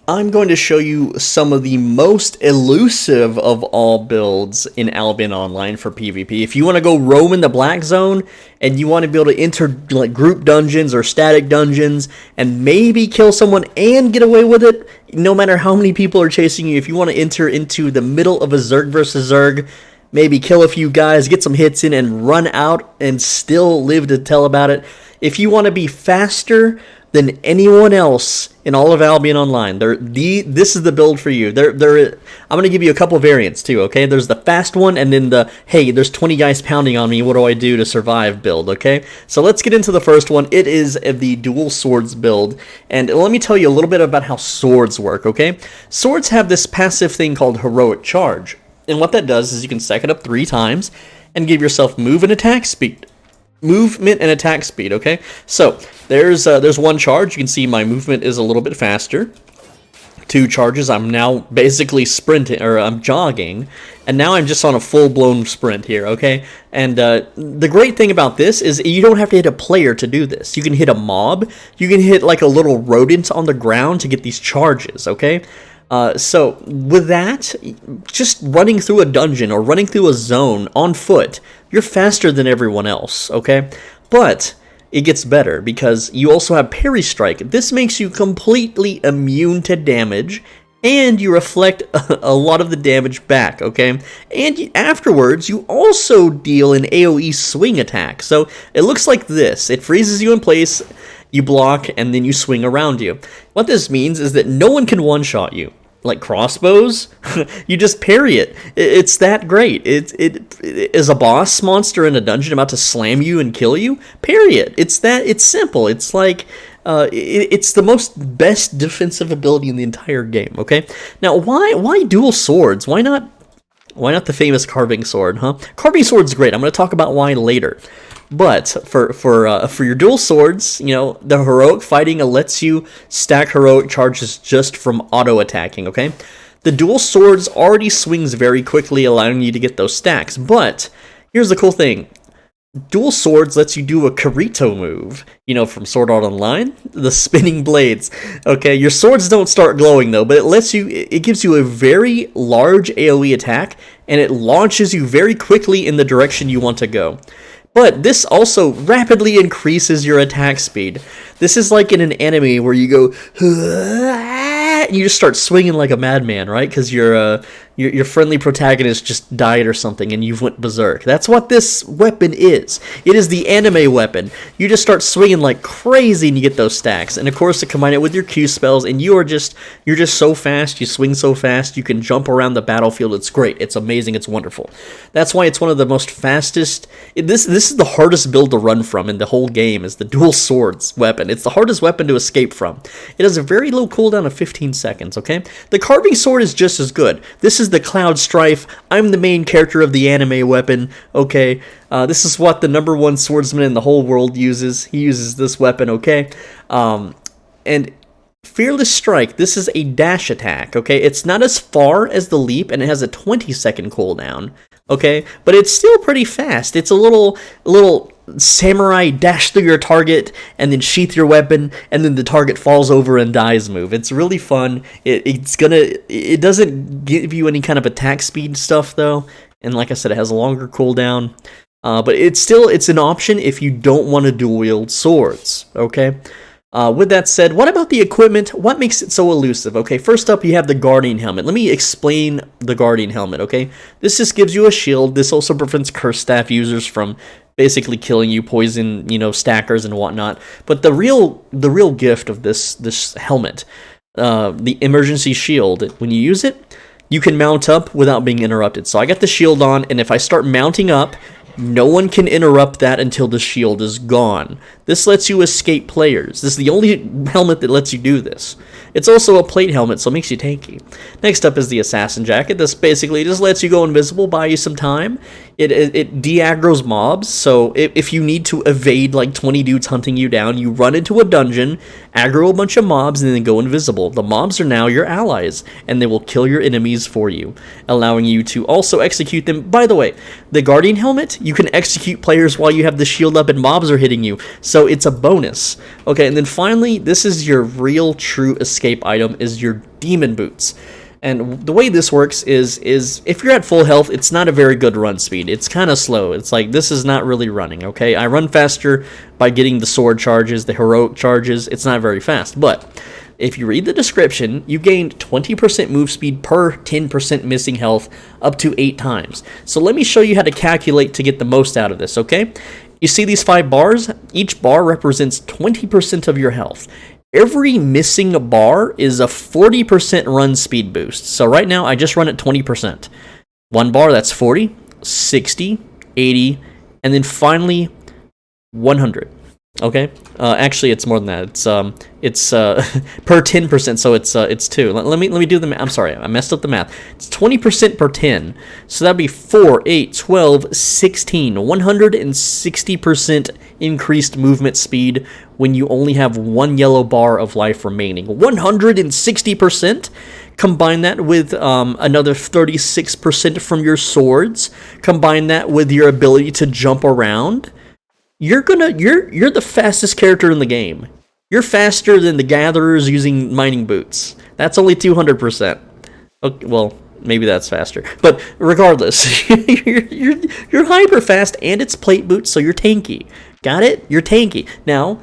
I'm going to show you some of the most elusive of all builds in Albion Online for PvP. If you want to go roam in the black zone and you want to be able to enter like group dungeons or static dungeons and maybe kill someone and get away with it, no matter how many people are chasing you, if you want to enter into the middle of a Zerg versus Zerg, maybe kill a few guys, get some hits in, and run out and still live to tell about it. If you want to be faster than anyone else in all of Albion Online, this is the build for you. I'm going to give you a couple variants too, okay? There's the fast one, and then the, hey, there's 20 guys pounding on me, what do I do to survive build, okay? So let's get into the first one. It is the dual swords build, and let me tell you a little bit about how swords work, okay? Swords have this passive thing called heroic charge, and what that does is you can stack it up 3 times and give yourself movement and attack speed, okay? So, there's one charge. You can see my movement is a little bit faster. 2 charges, I'm now basically sprinting, or I'm jogging, and now I'm just on a full-blown sprint here, okay? And the great thing about this is you don't have to hit a player to do this. You can hit a mob, you can hit like a little rodent on the ground to get these charges, okay? So, with that, just running through a dungeon or running through a zone on foot, you're faster than everyone else, okay? But it gets better because you also have Parry Strike. This makes you completely immune to damage, and you reflect a lot of the damage back, okay? And afterwards, you also deal an AoE swing attack. So, it looks like this. It freezes you in place, you block, and then you swing around you. What this means is that no one can one-shot you. Like crossbows, you just parry it. It's that great. It is a boss monster in a dungeon about to slam you and kill you. Parry it. It's simple. It's like it's the best defensive ability in the entire game. Okay. Now, why dual swords? Why not the famous carving sword? Huh? Carving sword's great. I'm going to talk about why later. But for your dual swords, you know, the heroic fighting lets you stack heroic charges just from auto attacking, okay? The dual swords already swings very quickly, allowing you to get those stacks. But here's the cool thing. Dual swords lets you do a Kirito move, you know, from Sword Art Online, the spinning blades. Okay, your swords don't start glowing though, but it gives you a very large AoE attack, and it launches you very quickly in the direction you want to go. But this also rapidly increases your attack speed. This is like in an anime where you go, and you just start swinging like a madman, right? Because your friendly protagonist just died or something, and you've went berserk. That's what this weapon is. It is the anime weapon. You just start swinging like crazy, and you get those stacks. And of course, to combine it with your Q spells, and you're just so fast. You swing so fast. You can jump around the battlefield. It's great. It's amazing. It's wonderful. That's why it's one of the most fastest. This is the hardest build to run from in the whole game. Is the dual swords weapon. It's the hardest weapon to escape from. It has a very low cooldown of 15 seconds. Okay, the carving sword is just as good. This is the Cloud Strife. I'm the main character of the anime weapon. Okay, this is what the #1 swordsman in the whole world uses. He uses this weapon. Okay, and Fearless Strike. This is a dash attack. Okay, it's not as far as the leap, and it has a 20-second cooldown. Okay, but it's still pretty fast. It's a little samurai dash through your target and then sheath your weapon, and then the target falls over and dies move. It's really fun. It doesn't give you any kind of attack speed stuff though, and like I said, it has a longer cooldown. But it's an option if you don't want to dual wield swords. Okay. With that said, what about the equipment? What makes it so elusive? Okay, first up, you have the Guardian Helmet. Let me explain the Guardian Helmet, okay? This just gives you a shield. This also prevents Curse Staff users from basically killing you, poison, you know, stackers and whatnot. But the real gift of this helmet, the emergency shield, when you use it, you can mount up without being interrupted. So I got the shield on, and if I start mounting up, no one can interrupt that until the shield is gone. This lets you escape players. This is the only helmet that lets you do this. It's also a plate helmet, so it makes you tanky. Next up is the Assassin Jacket. This basically just lets you go invisible, buy you some time. It de-aggroes mobs, so if you need to evade like 20 dudes hunting you down, you run into a dungeon, aggro a bunch of mobs, and then go invisible. The mobs are now your allies, and they will kill your enemies for you, allowing you to also execute them. By the way, the Guardian Helmet, you can execute players while you have the shield up and mobs are hitting you, so it's a bonus. Okay, and then finally, this is your real true escape escape item is your demon boots. And the way this works is if you're at full health, it's not a very good run speed. It's kind of slow. It's like, this is not really running, okay? I run faster by getting the sword charges, the heroic charges. It's not very fast, but if you read the description, you gained 20% move speed per 10% missing health up to 8 times. So let me show you how to calculate to get the most out of this, okay? You see these 5 bars? Each bar represents 20% of your health. Every missing bar is a 40% run speed boost. So right now, I just run at 20%. 1 bar, that's 40, 60, 80, and then finally 100. Okay, actually it's more than that. It's per 10%, so it's 2. Let me do the math. I'm sorry, I messed up the math. It's 20% per 10, so that'd be 4, 8, 12, 16, 160% increased movement speed when you only have 1 yellow bar of life remaining. 160%. Combine that with another 36% from your swords. Combine that with your ability to jump around. You're the fastest character in the game. You're faster than the gatherers using mining boots. That's only 200%. Okay, well, maybe that's faster. But regardless, you're hyper fast, and it's plate boots, so you're tanky. Got it? You're tanky. Now,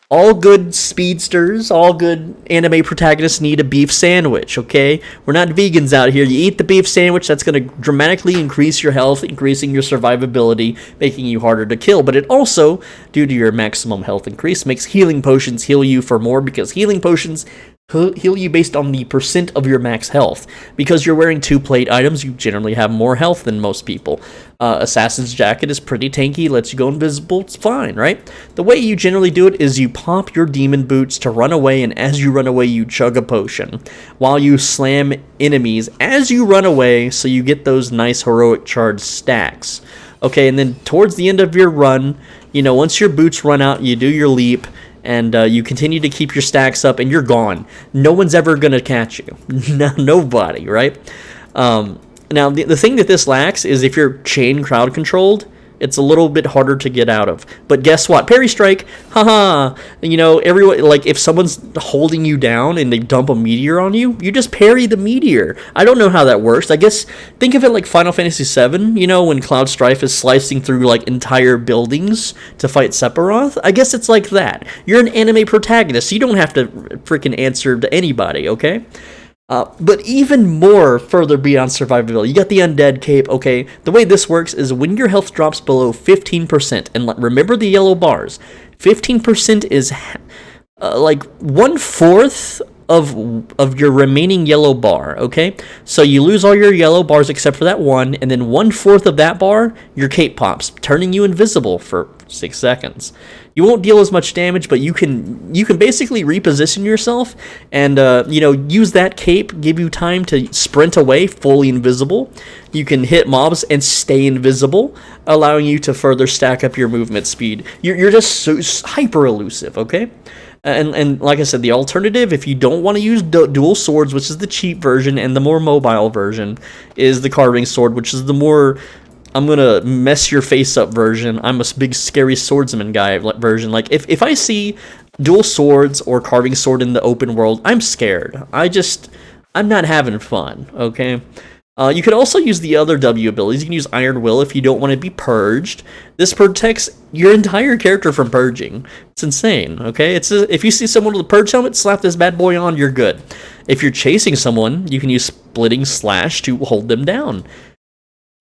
all good speedsters, all good anime protagonists need a beef sandwich, okay? We're not vegans out here. You eat the beef sandwich, that's going to dramatically increase your health, increasing your survivability, making you harder to kill. But it also, due to your maximum health increase, makes healing potions heal you for more, because healing potions heal you based on the percent of your max health. Because you're wearing 2 plate items, you generally have more health than most people. Assassin's Jacket is pretty tanky, lets you go invisible, it's fine, right? The way you generally do it is you pop your demon boots to run away, and as you run away, you chug a potion, while you slam enemies as you run away, so you get those nice heroic charge stacks. Okay, and then towards the end of your run, you know, once your boots run out, you do your leap, and you continue to keep your stacks up, and you're gone. No one's ever going to catch you. Nobody, right? Now, the thing that this lacks is if you're chain crowd controlled, it's a little bit harder to get out of. But guess what? Parry Strike, haha. You know, everyone, like, if someone's holding you down and they dump a meteor on you, you just parry the meteor. I don't know how that works. I guess, think of it like Final Fantasy VII, you know, when Cloud Strife is slicing through, like, entire buildings to fight Sephiroth. I guess it's like that. You're an anime protagonist, so you don't have to freaking answer to anybody, okay? But even more further beyond survivability, you got the Undead Cape, okay? The way this works is when your health drops below 15%, and remember the yellow bars, 15% is like 1/4 of your remaining yellow bar, okay? So you lose all your yellow bars except for that one, and then 1/4 of that bar, your cape pops, turning you invisible for 6 seconds. You won't deal as much damage, but you can basically reposition yourself and use that cape, give you time to sprint away fully invisible. You can hit mobs and stay invisible, allowing you to further stack up your movement speed. You're just so hyper elusive, okay? And like I said, the alternative, if you don't want to use dual swords, which is the cheap version, and the more mobile version, is the carving sword, which is the more I'm gonna mess your face up version. I'm a big scary swordsman guy version. Like, if I see dual swords or carving sword in the open world, I'm scared. I'm not having fun, okay? You could also use the other W abilities. You can use Iron Will if you don't want to be purged. This protects your entire character from purging. It's insane, okay? If you see someone with a purge helmet, slap this bad boy on, you're good. If you're chasing someone, you can use Splitting Slash to hold them down.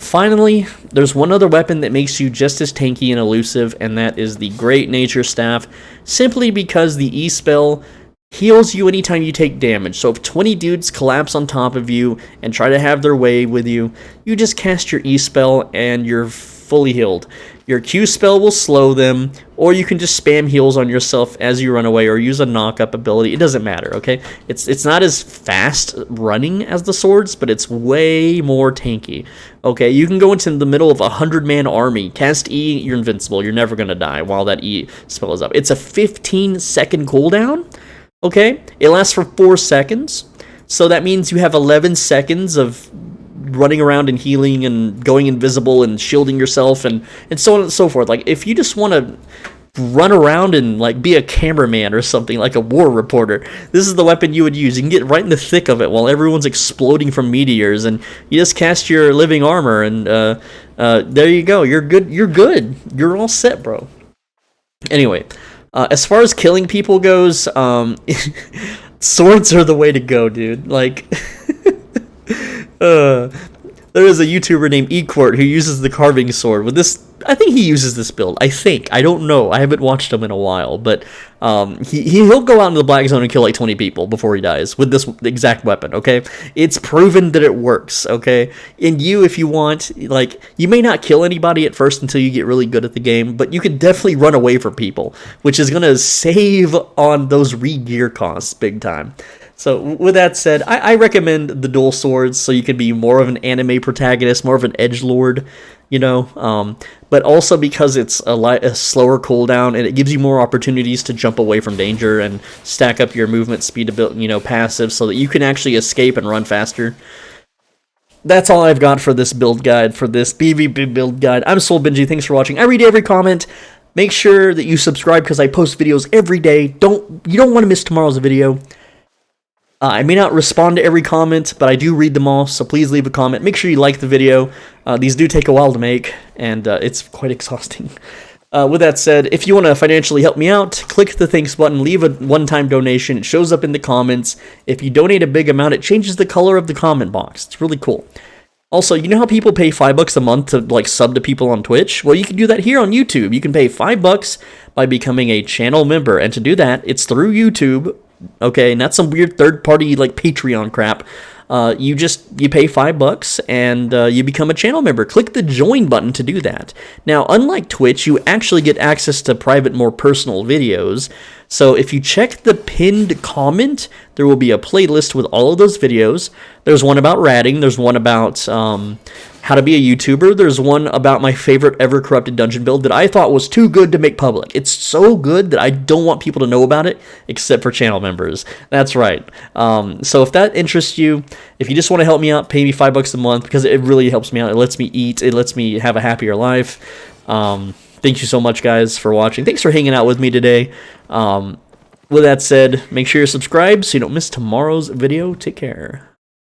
Finally, there's one other weapon that makes you just as tanky and elusive, and that is the Great Nature Staff, simply because the E-spell heals you anytime you take damage. So if 20 dudes collapse on top of you and try to have their way with you, you just cast your E-spell and you're fully healed. Your Q spell will slow them, or you can just spam heals on yourself as you run away, or use a knock-up ability. It doesn't matter, okay? It's not as fast running as the swords, but it's way more tanky. Okay, you can go into the middle of a 100-man army, cast E, you're invincible. You're never gonna die while that E spell is up. It's a 15-second cooldown, okay? It lasts for 4 seconds, so that means you have 11 seconds of running around and healing and going invisible and shielding yourself and so on and so forth. Like, if you just want to run around and like be a cameraman or something, like a war reporter. This is the weapon you would use. You can get right in the thick of it while everyone's exploding from meteors, and you just cast your living armor, and there you go. You're good. You're good. You're all set, bro. Anyway, as far as killing people goes, swords are the way to go, dude. Like, there is a YouTuber named eQuart who uses the carving sword with this. I think he uses this build. I don't know. I haven't watched him in a while, but he'll go out into the black zone and kill like 20 people before he dies with this exact weapon. Okay, it's proven that it works. Okay, and you, if you want, like, you may not kill anybody at first until you get really good at the game, but you can definitely run away from people, which is gonna save on those re-gear costs big time. So with that said, I recommend the dual swords so you can be more of an anime protagonist, more of an edgelord, you know, but also because it's a slower cooldown and it gives you more opportunities to jump away from danger and stack up your movement speed to build, you know, passive so that you can actually escape and run faster. That's all I've got for this build guide, for this PvP build guide. I'm Soul Benji. Thanks for watching. I read every comment. Make sure that you subscribe because I post videos every day. You don't want to miss tomorrow's video. I may not respond to every comment, but I do read them all, so please leave a comment. Make sure you like the video. These do take a while to make, and it's quite exhausting. With that said, if you want to financially help me out, click the thanks button, leave a one-time donation. It shows up in the comments. If you donate a big amount, it changes the color of the comment box. It's really cool. Also, you know how people pay $5 a month to like sub to people on Twitch? Well, you can do that here on YouTube. You can pay $5 by becoming a channel member, and to do that, it's through YouTube. Okay, not some weird third-party like Patreon crap. You pay $5 and you become a channel member. Click the join button to do that. Now, unlike Twitch, you actually get access to private, more personal videos. So if you check the pinned comment, there will be a playlist with all of those videos. There's one about ratting. There's one about how to be a YouTuber. There's one about my favorite ever corrupted dungeon build that I thought was too good to make public. It's so good that I don't want people to know about it, except for channel members. That's right. So if that interests you, if you just want to help me out, pay me $5 a month, because it really helps me out. It lets me eat. It lets me have a happier life. Thank you so much, guys, for watching. Thanks for hanging out with me today. With that said, make sure you're subscribed so you don't miss tomorrow's video. Take care.